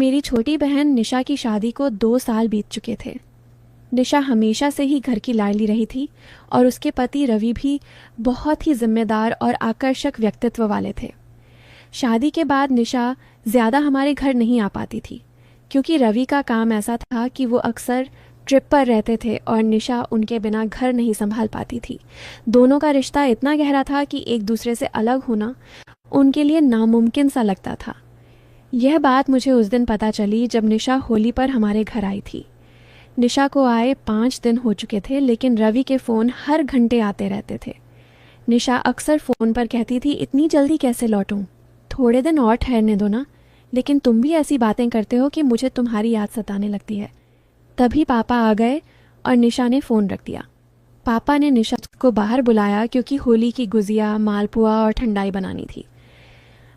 मेरी छोटी बहन निशा की शादी को 2 साल बीत चुके थे। निशा हमेशा से ही घर की लाडली रही थी और उसके पति रवि भी बहुत ही जिम्मेदार और आकर्षक व्यक्तित्व वाले थे। शादी के बाद निशा ज़्यादा हमारे घर नहीं आ पाती थी क्योंकि रवि का काम ऐसा था कि वो अक्सर ट्रिप पर रहते थे और निशा उनके बिना घर नहीं संभाल पाती थी। दोनों का रिश्ता इतना गहरा था कि एक दूसरे से अलग होना उनके लिए नामुमकिन सा लगता था। यह बात मुझे उस दिन पता चली जब निशा होली पर हमारे घर आई थी। निशा को आए 5 दिन हो चुके थे, लेकिन रवि के फ़ोन हर घंटे आते रहते थे। निशा अक्सर फ़ोन पर कहती थी, इतनी जल्दी कैसे लौटूं? थोड़े दिन और ठहरने दो ना। लेकिन तुम भी ऐसी बातें करते हो कि मुझे तुम्हारी याद सताने लगती है। तभी पापा आ गए और निशा ने फ़ोन रख दिया। पापा ने निशा को बाहर बुलाया क्योंकि होली की गुजिया, मालपुआ और ठंडाई बनानी थी।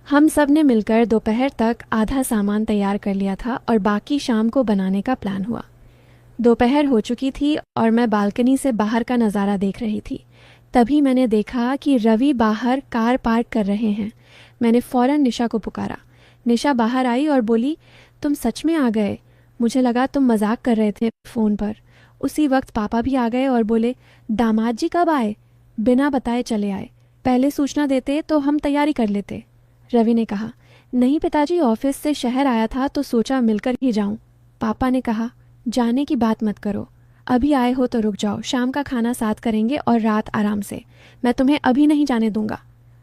हम सब ने मिलकर दोपहर तक आधा सामान तैयार कर लिया था और बाकी शाम को बनाने का प्लान हुआ। दोपहर हो चुकी थी और मैं बालकनी से बाहर का नज़ारा देख रही थी। तभी मैंने देखा कि रवि बाहर कार पार्क कर रहे हैं। मैंने फ़ौरन निशा को पुकारा। निशा बाहर आई और बोली, तुम सच में आ गए? मुझे लगा तुम मजाक कर रहे थे फ़ोन पर। उसी वक्त पापा भी आ गए और बोले, दामाद जी कब आए? बिना बताए चले आए। पहले सूचना देते तो हम तैयारी कर लेते। रवि ने कहा, नहीं पिताजी, ऑफिस से शहर आया था तो सोचा मिलकर ही जाऊं। पापा ने कहा, जाने की बात मत करो, अभी आए हो तो रुक जाओ, शाम का खाना साथ करेंगे और रात आराम से। मैं तुम्हें अभी नहीं जाने दूंगा।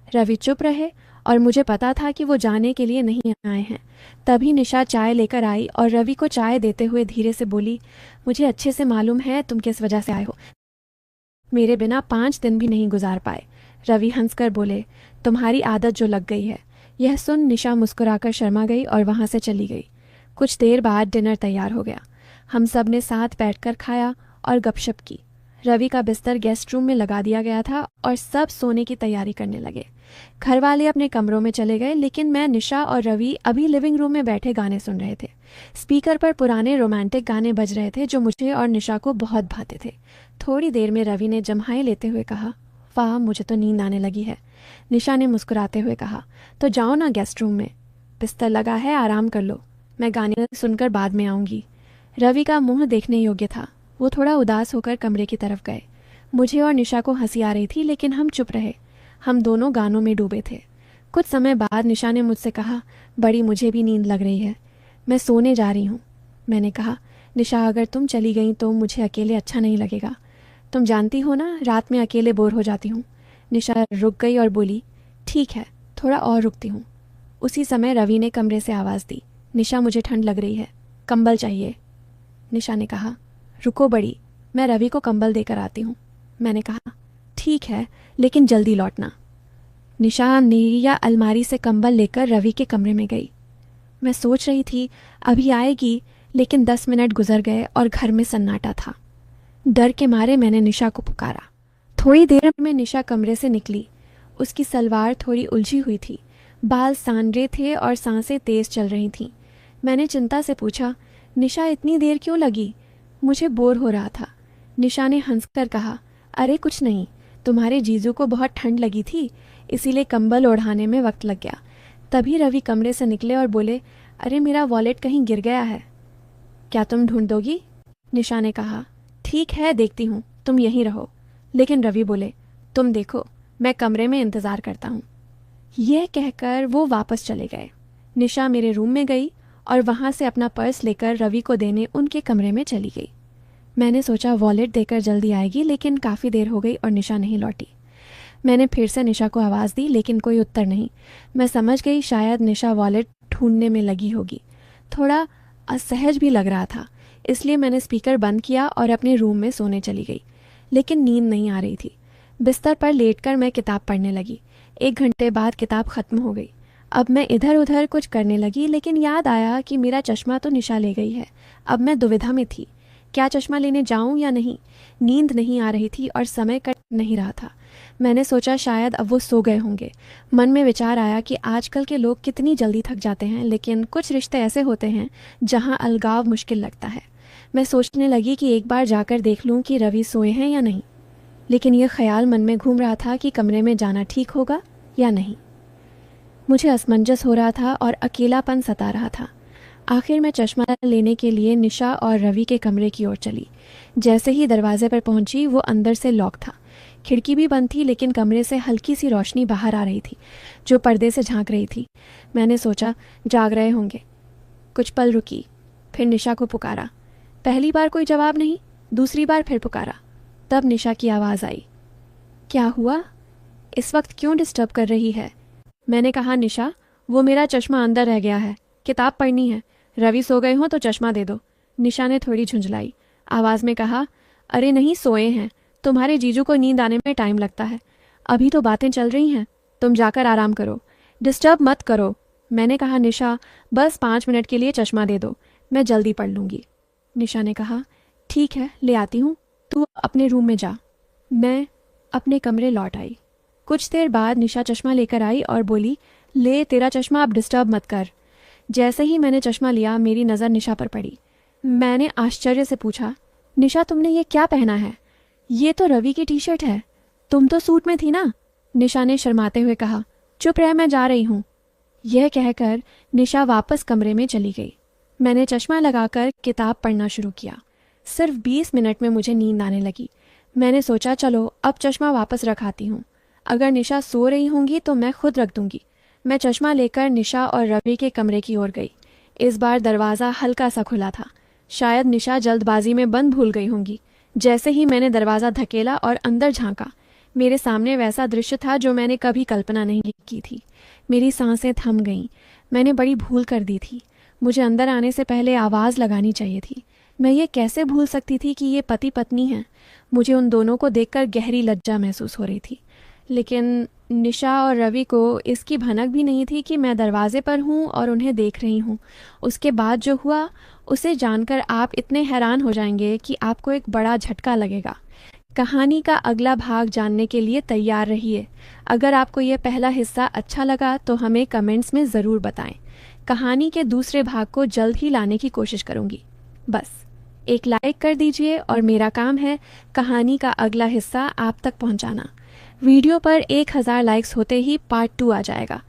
रवि चुप रहे और मुझे पता था कि वो जाने के लिए नहीं आए हैं। तभी निशा चाय लेकर आई और रवि को चाय देते हुए धीरे से बोली, मुझे अच्छे से मालूम है तुम किस वजह से आए हो। मेरे बिना 5 दिन भी नहीं गुजार पाए। रवि हंसकर बोले, तुम्हारी आदत जो लग गई है। यह सुन निशा मुस्कुराकर शर्मा गई और वहाँ से चली गई। कुछ देर बाद डिनर तैयार हो गया। हम सब ने साथ बैठकर खाया और गपशप की। रवि का बिस्तर गेस्ट रूम में लगा दिया गया था और सब सोने की तैयारी करने लगे। घर वाले अपने कमरों में चले गए, लेकिन मैं, निशा और रवि अभी लिविंग रूम में बैठे गाने सुन रहे थे। स्पीकर पर पुराने रोमांटिक गाने बज रहे थे जो मुझे और निशा को बहुत भाते थे। थोड़ी देर में रवि ने जम्हाई लेते हुए कहा, वाह, मुझे तो नींद आने लगी है। निशा ने मुस्कुराते हुए कहा, तो जाओ ना गेस्ट रूम में, बिस्तर लगा है, आराम कर लो, मैं गाने सुनकर बाद में आऊँगी। रवि का मुंह देखने योग्य था। वो थोड़ा उदास होकर कमरे की तरफ गए। मुझे और निशा को हंसी आ रही थी, लेकिन हम चुप रहे। हम दोनों गानों में डूबे थे। कुछ समय बाद निशा ने मुझसे कहा, बड़ी मुझे भी नींद लग रही है, मैं सोने जा रही हूँ। मैंने कहा, निशा, अगर तुम चली गई तो मुझे अकेले अच्छा नहीं लगेगा। तुम जानती हो ना, रात में अकेले बोर हो जाती हूँ। निशा रुक गई और बोली, ठीक है, थोड़ा और रुकती हूँ। उसी समय रवि ने कमरे से आवाज़ दी, निशा, मुझे ठंड लग रही है, कंबल चाहिए। निशा ने कहा, रुको बड़ी, मैं रवि को कंबल देकर आती हूँ। मैंने कहा, ठीक है, लेकिन जल्दी लौटना। निशा नेरिया अलमारी से कंबल लेकर रवि के कमरे में गई। मैं सोच रही थी अभी आएगी, लेकिन 10 मिनट गुजर गए और घर में सन्नाटा था। डर के मारे मैंने निशा को पुकारा। थोड़ी देर में निशा कमरे से निकली। उसकी सलवार थोड़ी उलझी हुई थी, बाल सांवरे थे और सांसें तेज चल रही थीं। मैंने चिंता से पूछा, निशा, इतनी देर क्यों लगी? मुझे बोर हो रहा था। निशा ने हंसकर कहा, अरे कुछ नहीं, तुम्हारे जीजू को बहुत ठंड लगी थी, इसीलिए कंबल ओढ़ाने में वक्त लग गया। तभी रवि कमरे से निकले और बोले, अरे मेरा वॉलेट कहीं गिर गया है, क्या तुम ढूंढ दोगी? निशा ने कहा, ठीक है, देखती हूँ, तुम यहीं रहो। लेकिन रवि बोले, तुम देखो, मैं कमरे में इंतज़ार करता हूँ। यह कहकर वो वापस चले गए। निशा मेरे रूम में गई और वहाँ से अपना पर्स लेकर रवि को देने उनके कमरे में चली गई। मैंने सोचा वॉलेट देकर जल्दी आएगी, लेकिन काफ़ी देर हो गई और निशा नहीं लौटी। मैंने फिर से निशा को आवाज़ दी, लेकिन कोई उत्तर नहीं। मैं समझ गई शायद निशा वॉलेट ढूंढने में लगी होगी। थोड़ा असहज भी लग रहा था, इसलिए मैंने स्पीकर बंद किया और अपने रूम में सोने चली गई। लेकिन नींद नहीं आ रही थी। बिस्तर पर लेटकर मैं किताब पढ़ने लगी। 1 घंटे बाद किताब ख़त्म हो गई। अब मैं इधर उधर कुछ करने लगी, लेकिन याद आया कि मेरा चश्मा तो निशा ले गई है। अब मैं दुविधा में थी, क्या चश्मा लेने जाऊं या नहीं? नींद नहीं आ रही थी और समय कट नहीं रहा था। मैंने सोचा शायद अब वो सो गए होंगे। मन में विचार आया कि आजकल के लोग कितनी जल्दी थक जाते हैं, लेकिन कुछ रिश्ते ऐसे होते हैं जहां अलगाव मुश्किल लगता है। मैं सोचने लगी कि एक बार जाकर देख लूं कि रवि सोए हैं या नहीं, लेकिन यह ख्याल मन में घूम रहा था कि कमरे में जाना ठीक होगा या नहीं। मुझे असमंजस हो रहा था और अकेलापन सता रहा था। आखिर मैं चश्मा लेने के लिए निशा और रवि के कमरे की ओर चली। जैसे ही दरवाजे पर पहुंची वो अंदर से लॉक था। खिड़की भी बंद थी, लेकिन कमरे से हल्की सी रोशनी बाहर आ रही थी जो पर्दे से झांक रही थी। मैंने सोचा जाग रहे होंगे। कुछ पल रुकी, फिर निशा को पुकारा। पहली बार कोई जवाब नहीं, दूसरी बार फिर पुकारा। तब निशा की आवाज़ आई। क्या हुआ? इस वक्त क्यों डिस्टर्ब कर रही है? मैंने कहा, निशा वो मेरा चश्मा अंदर रह गया है, किताब पढ़नी है। रवि सो गए हों तो चश्मा दे दो। निशा ने थोड़ी झुंझलाई आवाज़ में कहा, अरे नहीं, सोए हैं। तुम्हारे जीजू को नींद आने में टाइम लगता है। अभी तो बातें चल रही हैं, तुम जाकर आराम करो, डिस्टर्ब मत करो। मैंने कहा, निशा बस 5 मिनट के लिए चश्मा दे दो, मैं जल्दी पढ़ लूँगी। निशा ने कहा, ठीक है, ले आती हूँ, तू अपने रूम में जा। मैं अपने कमरे लौट आई। कुछ देर बाद निशा चश्मा लेकर आई और बोली, ले तेरा चश्मा, अब डिस्टर्ब मत कर। जैसे ही मैंने चश्मा लिया मेरी नज़र निशा पर पड़ी। मैंने आश्चर्य से पूछा, निशा तुमने ये क्या पहना है? ये तो रवि की टी शर्ट है, तुम तो सूट में थी ना। निशा ने शर्माते हुए कहा, चुप रह, मैं जा रही हूँ। यह कहकर निशा वापस कमरे में चली गई। मैंने चश्मा लगाकर किताब पढ़ना शुरू किया। सिर्फ 20 मिनट में मुझे नींद आने लगी। मैंने सोचा चलो अब चश्मा वापस रखाती हूँ, अगर निशा सो रही होंगी तो मैं खुद रख दूंगी। मैं चश्मा लेकर निशा और रवि के कमरे की ओर गई। इस बार दरवाज़ा हल्का सा खुला था। शायद निशा जल्दबाजी में बंद भूल गई होंगी। जैसे ही मैंने दरवाज़ा धकेला और अंदर झांका, मेरे सामने वैसा दृश्य था जो मैंने कभी कल्पना नहीं की थी। मेरी सांसें थम गईं। मैंने बड़ी भूल कर दी थी। मुझे अंदर आने से पहले आवाज़ लगानी चाहिए थी। मैं ये कैसे भूल सकती थी कि ये पति पत्नी हैं। मुझे उन दोनों को देखकर गहरी लज्जा महसूस हो रही थी, लेकिन निशा और रवि को इसकी भनक भी नहीं थी कि मैं दरवाजे पर हूँ और उन्हें देख रही हूँ। उसके बाद जो हुआ उसे जानकर आप इतने हैरान हो जाएंगे कि आपको एक बड़ा झटका लगेगा। कहानी का अगला भाग जानने के लिए तैयार रहिए। अगर आपको ये पहला हिस्सा अच्छा लगा तो हमें कमेंट्स में ज़रूर बताएं। कहानी के दूसरे भाग को जल्द ही लाने की कोशिश करूँगी। बस एक लाइक कर दीजिए और मेरा काम है कहानी का अगला हिस्सा आप तक पहुँचाना। वीडियो पर 1000 लाइक्स होते ही पार्ट 2 आ जाएगा।